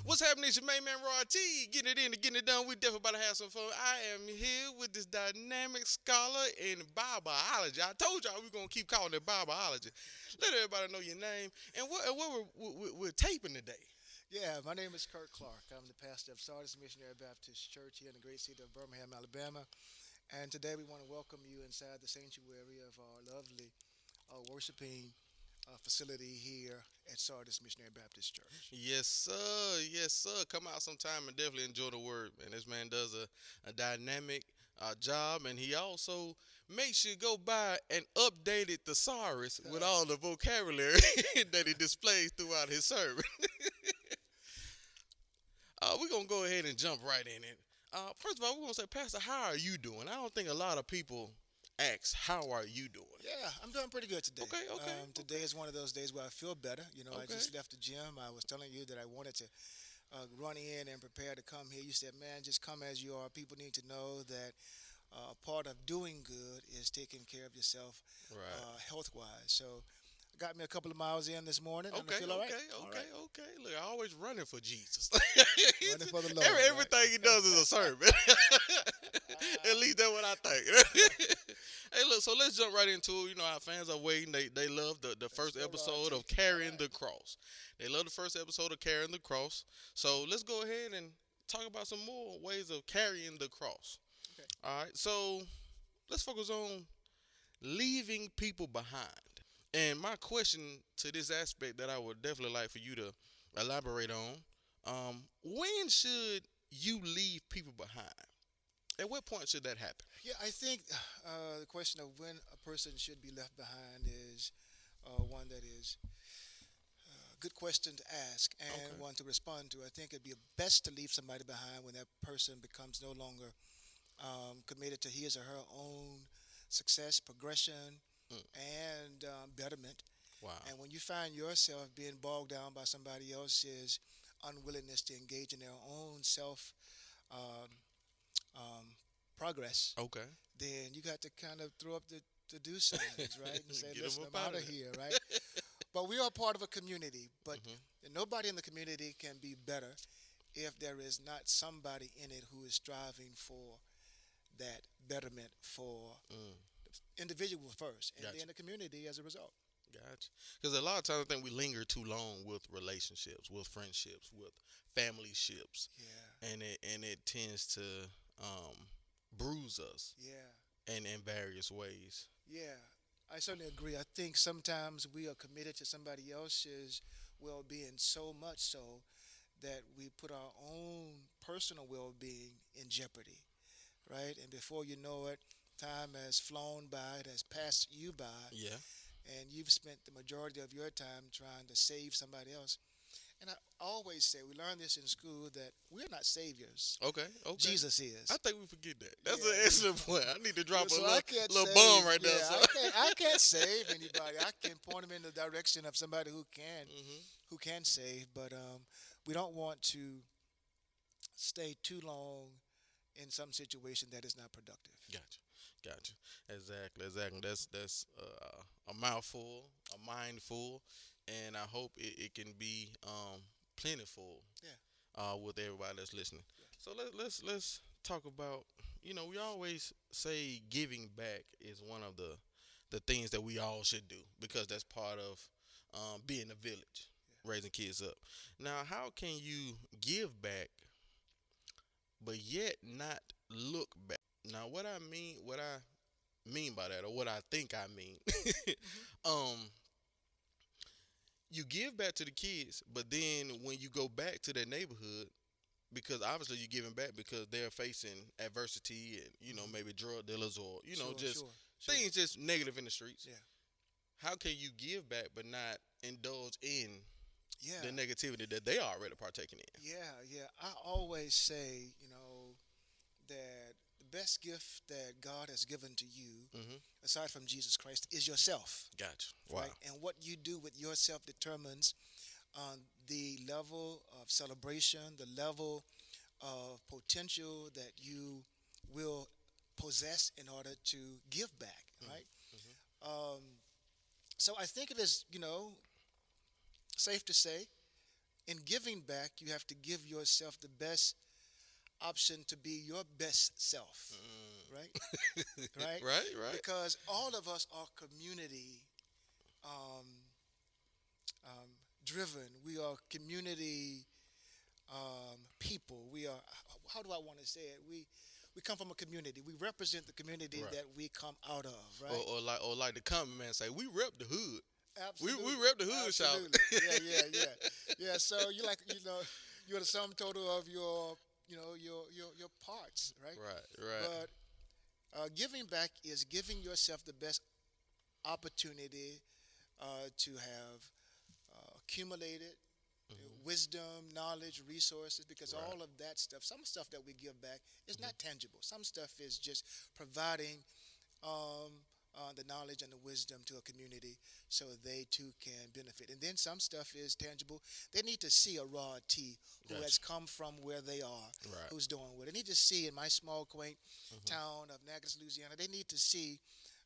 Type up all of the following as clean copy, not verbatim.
What's happening? It's your main man, Raw T. Getting it in and getting it done. We definitely about to have some fun. I am here with this dynamic scholar in biology. I told y'all we're going to keep calling it biology. Let everybody know your name and what we're taping today. Yeah, my name is Kurt Clark. I'm the pastor of Sardis Missionary Baptist Church here in the great city of Birmingham, Alabama. And today we want to welcome you inside the sanctuary of our lovely worshiping facility here at Sardis Missionary Baptist Church. Yes, sir. Yes, sir. Come out sometime and definitely enjoy the word, man. This man does a dynamic job, and he also makes you go by and updated thesaurus with all the vocabulary that he displays throughout his sermon. We're going to go ahead and jump right in it. First of all, we're going to say, Pastor, how are you doing? I don't think a lot of people ask, how are you doing? Yeah, I'm doing pretty good today. Okay. Today is one of those days where I feel better. You know, I Okay. just left the gym. I was telling you that I wanted to run in and prepare to come here. You said, man, just come as you are. People need to know that a part of doing good is taking care of yourself Right. health-wise. So got me a couple of miles in this and I feel all right. Okay. Look, I always running for Jesus. Running for the Lord, right? Everything he does is a sermon. At least that's what I think. Hey, look, so let's jump right into it. You know, our fans are waiting. They love the first episode of Carrying the Cross. They love the first episode of Carrying the Cross. So let's go ahead and talk about some more ways of carrying the cross. Okay. All right, so let's focus on leaving people behind. And my question to this aspect that I would definitely like for you to elaborate on, when should you leave people behind? At what point should that happen? Yeah, I think the question of when a person should be left behind is one that is a good question to ask and Okay. one to respond to. I think it'd be best to leave somebody behind when that person becomes no longer committed to his or her own success, progression, and betterment. Wow. And when you find yourself being bogged down by somebody else's unwillingness to engage in their own self um, progress, Okay. then you got to kind of throw up the do signs, right? And say, Get 'em listen, up I'm outta out of there. here, right? But we are part of a community, but Mhm. nobody in the community can be better if there is not somebody in it who is striving for that betterment for Mm. the individual first, and Gotcha. then the community as a result. Gotcha. Because a lot of times I think we linger too long with relationships, with friendships, with family ships, Yeah, and it tends to bruise us yeah, in various ways. yeah. I certainly agree. I think sometimes we are committed to somebody else's well-being so much so that we put our own personal well-being in jeopardy, right? And before you know it, time has flown by, it has passed you by, Yeah. and you've spent the majority of your time trying to save somebody else. And I always say, we learn this in school, that we're not saviors. Okay. Jesus is. I think we forget that. That's Yeah. an excellent point. I need to drop So a I can't little save, bomb right there. yeah, So. I can't save anybody. I can point them in the direction of somebody who can save. But we don't want to stay too long in some situation that is not productive. Gotcha. Exactly. That's a mouthful, a mindful, and I hope it can be plentiful. Yeah. With everybody that's listening. Yeah. So let's talk about. You know, we always say giving back is one of the things that we all should do because that's part of being a village, raising kids up. Now, how can you give back but yet not look back? Now, what I mean by that, or what I think I mean, um, you give back to the kids, but then when you go back to their neighborhood, because obviously you're giving back because they're facing adversity and maybe drug dealers or Sure, just sure. things just negative in the streets. Yeah. How can you give back but not indulge in Yeah. the negativity that they are already partaking in? Yeah. I always say, that the best gift that God has given to you, aside from Jesus Christ, is yourself. Gotcha. Wow. Right? And what you do with yourself determines the level of celebration, the level of potential that you will possess in order to give back, right? Mm-hmm. Um, so I think it is, safe to say, in giving back, you have to give yourself the best option to be your best self, Mm. right? Right? Right, right. Because all of us are community um, um, driven. We are community people. We are. How do I want to say it? We come from a community. We represent the community Right. that we come out of, Or, right? or like the common man say, we rep the hood. Absolutely. We rep the hood, shout. Absolutely. Yeah, yeah, yeah. Yeah, so you like, you're the sum total of your parts, right? Right, right. But giving back is giving yourself the best opportunity to have accumulated Hmm. wisdom, knowledge, resources, because Right. all of that stuff, some stuff that we give back is Hmm. not tangible. Some stuff is just providing um, the knowledge and the wisdom to a community so they too can benefit. And then some stuff is tangible. They need to see a raw T who has Gotcha. come from where they are, Right. who's doing what. They need to see in my small, quaint Hmm. town of Natchez, Louisiana, they need to see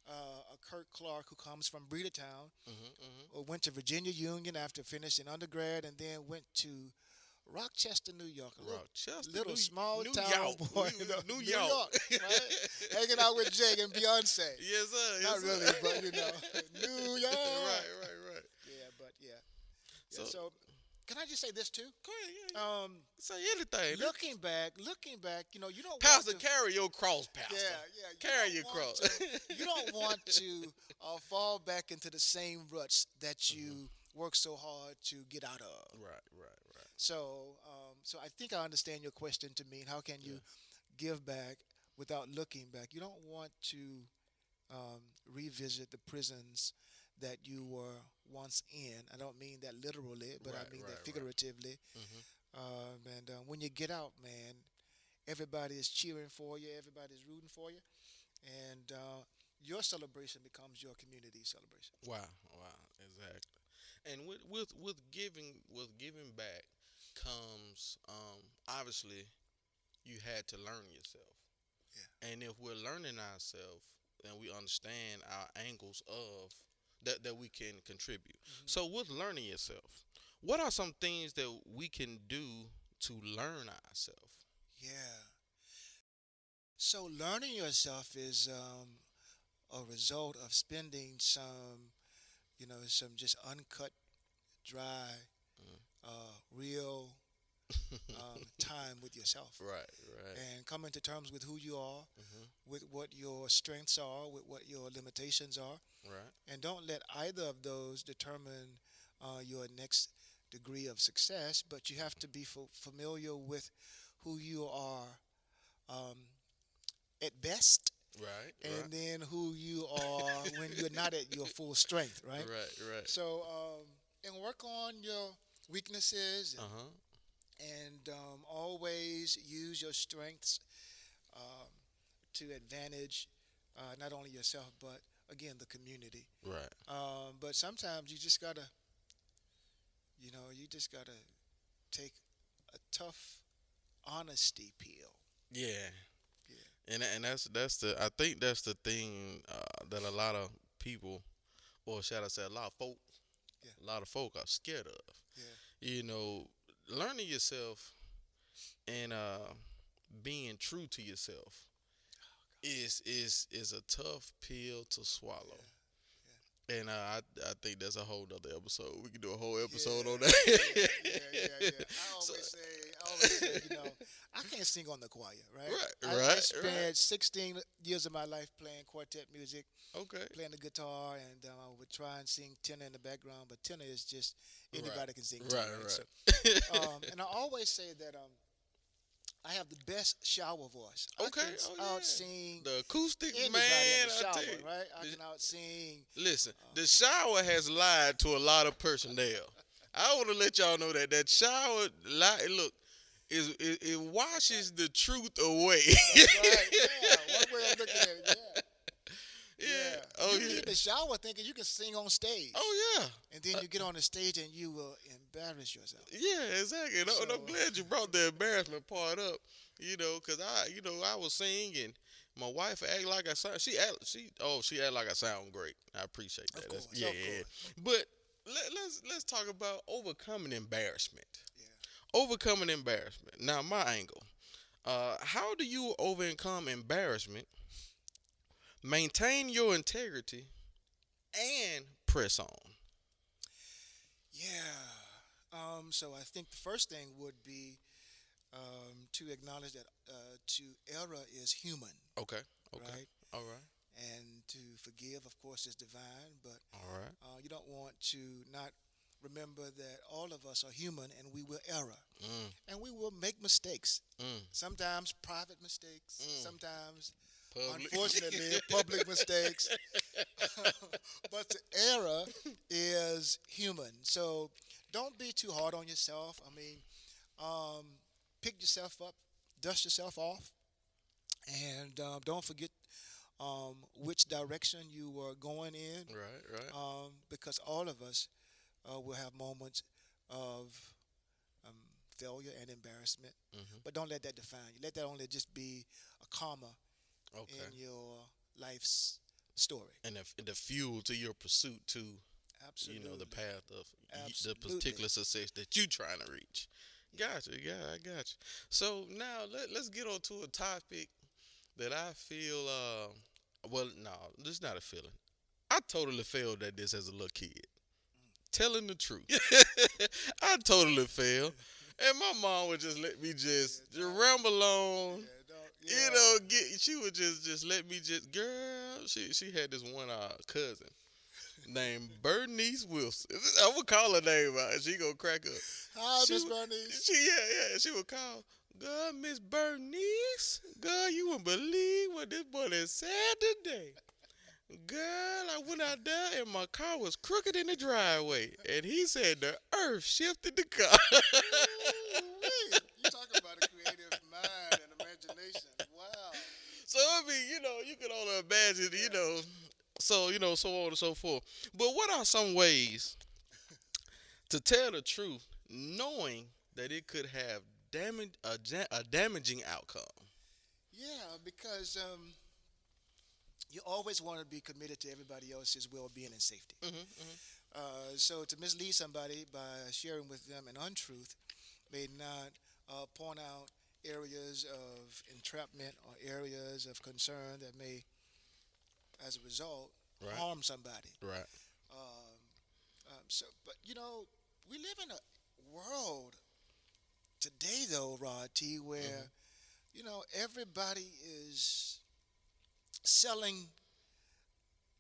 a Kurt Clark who comes from Breedertown, Hmm. Hmm. or went to Virginia Union after finishing undergrad, and then went to Rochester, New York, a Rochester, little small New town York, boy, New New York. York, right? Hanging out with Jay and Beyonce. Yes, sir. Not Yes, really, sir. but New York. Right, right, right. Yeah, but yeah, yeah. So, So, can I just say this too? go ahead. Yeah, yeah. Um, Say anything. looking back, you don't want Pastor, to. carry your cross, Pastor. Yeah, yeah. Carry You your don't want cross. you don't want to fall back into the same ruts that you work so hard to get out of. Right, right, right. So I think I understand your question to mean how can you Yeah. give back without looking back? You don't want to revisit the prisons that you were once in. I don't mean that literally, but Right, I mean right, that right. figuratively. Hmm. And when you get out, man, everybody is cheering for you. Everybody's rooting for you, and your celebration becomes your community celebration. Wow, wow, exactly. And with giving back comes obviously you had to learn yourself. Yeah. And if we're learning ourselves, then we understand our angles of that we can contribute. Hmm. So with learning yourself, what are some things that we can do to learn ourselves? Yeah. So learning yourself is a result of spending some just uncut, dry, real time with yourself, Right, right. and coming to terms with who you are, Hmm. with what your strengths are, with what your limitations are, Right. and don't let either of those determine your next degree of success. But you have to be familiar with who you are um, at best, Right, and right. then who you are when you're not at your full strength, right? Right, right. So, and work on your weaknesses, Uh-huh. and always use your strengths um, to advantage not only yourself but again the community. Right. But sometimes you just gotta take a tough honesty pill. Yeah. Yeah, And that's the I think that's the thing that a lot of people, or should I say yeah, a lot of folk are scared of. yeah. You know, learning yourself and being true to yourself is a tough pill to swallow. Yeah, And I think that's a whole other episode. We can do a whole yeah, episode on yeah, that. yeah. I So, always say, I can't sing on the choir, right? right, I right, right. spent 16 years of my life playing quartet music, Okay. playing the guitar, and I would try and sing tenor in the background, but tenor is just Right. anybody can sing tenor, Right, right? So, right. and I always say that I have the best shower voice. I Okay. can Oh yeah. out sing The acoustic anybody in man, the I shower, tell you. right? I The- can out sing. Listen, Uh, the shower has lied to a lot of personnel. I want to let y'all know that shower look it washes the truth away. That's right. Yeah, one way of looking at it. Yeah. Yeah. Yeah. Oh You yeah. leave the shower thinking you can sing on stage. Oh yeah. And then you get on the stage and you will embarrass yourself. Yeah, exactly. And I'm So, glad you brought the embarrassment part up. Because I was singing, My wife act like I sound. She act like I sound great. I appreciate that. Of That's, course, yeah, of yeah. course. But let's talk about overcoming embarrassment. Yeah. Overcoming embarrassment. Now, my angle. How do you overcome embarrassment, maintain your integrity, and press on? Yeah. So I think the first thing would be to acknowledge that to error is human, Okay. Okay. right? All right. And to forgive, of course, is divine. But All right. you don't want to not remember that all of us are human and we will error Mm, and we will make mistakes. mm, Sometimes private mistakes, mm. sometimes, Public. unfortunately, public mistakes. But the error is human. So don't be too hard on yourself. I mean, um, pick yourself up, dust yourself off, and don't forget which direction you were going in, Right. Right. because all of us will have moments of um, failure and embarrassment. Hmm. But don't let that define you. Let that only just be a comma Okay. in your life's story. And the fuel to your pursuit to the Absolutely. path of the Absolutely. particular success that you trying to reach. Gotcha. Yeah, I got you. So now let's get on to a topic that I feel. Well, no, this is not a feeling. I totally failed at this as a little kid. Telling the truth. I totally failed. And my mom would just let me just Yeah, ramble on. don't, You yeah. know, she would just let me just girl. She had this one cousin named Bernice Wilson. I would call her name out. She gonna crack up. Hi, She Miss would- Bernice. yeah. She would call. Girl, Miss Bernice. Girl, you wouldn't believe what this boy has said today. Girl, I went out there and my car was crooked in the driveway. And he said the earth shifted the car. Ooh-wee. You talking about a creative mind and imagination. Wow. So, I mean, you can only imagine, so, so on and so forth. But what are some ways to tell the truth knowing that it could have a damaging outcome? Yeah, because you always want to be committed to everybody else's well-being and safety. Hmm. So to mislead somebody by sharing with them an untruth may not point out areas of entrapment or areas of concern that may, as a result, Right, harm somebody. right. Um, but we live in a world today, though, Rod T, where Hmm. everybody is selling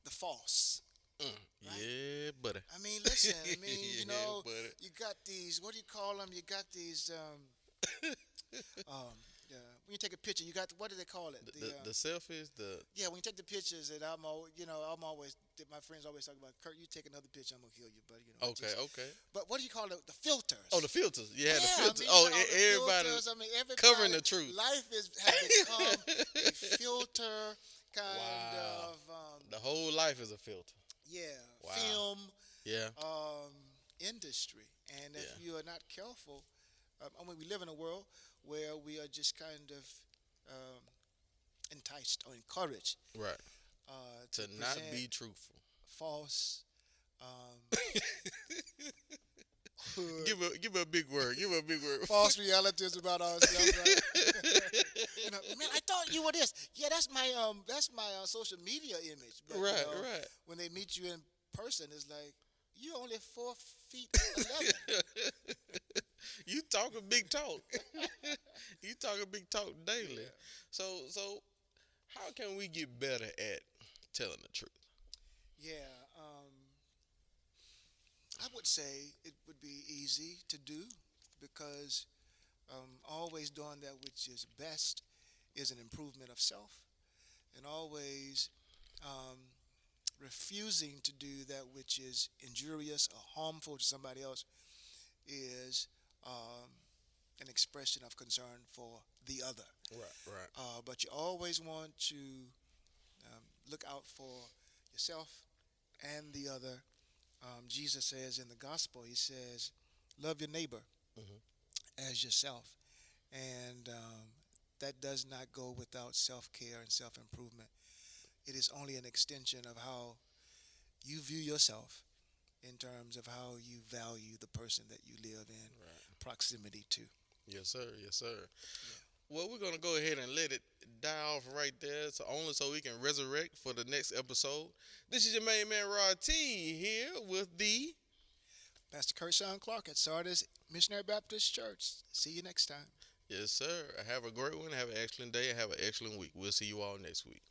the false, Mm. right? Yeah, buddy. I mean, listen. I mean, Yeah, buddy. you got these. What do you call them? You got these. Um, when you take a picture, you got what do they call it? The selfies, the Yeah, when you take the pictures, and I'm always. My friends always talk about Kurt. You take another picture, I'm gonna kill you, buddy. I okay, just, okay. but what do you call it? The filters. Oh, the filters. Yeah, the Yeah, I filters. mean, Oh, all the everybody filters. I mean, covering everybody. the truth. Life has become a filter kind Wow. of The whole life is a filter. yeah, Wow. film Yeah. industry. And if Yeah. you are not careful, I mean, we live in a world where we are just kind of um, enticed or encouraged Right. to To not present be truthful. false. Um, Give her a big word. Give her a big word. false realities about ourselves, right? Man, I thought you were this. Yeah, that's my social media image. But Right, right. when they meet you in person, it's like you only 4 feet 11. You talking big talk. You talking big talk daily. Yeah, So how can we get better at telling the truth? yeah. I would say it would be easy to do because always doing that which is best is an improvement of self, and always um, refusing to do that which is injurious or harmful to somebody else is um, an expression of concern for the other. Right, right. But you always want to look out for yourself and the other. Jesus says in the gospel, he says, love your neighbor Hmm. as yourself. And that does not go without self care and self improvement. It is only an extension of how you view yourself in terms of how you value the person that you live in Right. proximity to. Yes, sir. Yes, sir. Yeah. Well, we're gonna go ahead and let it die off right there, so only so we can resurrect for the next episode. This is your main man Rod T here with the. Pastor Kershawn Clark at Sardis Missionary Baptist Church. See you next time. Yes, sir. Have a great one. Have an excellent day. And have an excellent week. We'll see you all next week.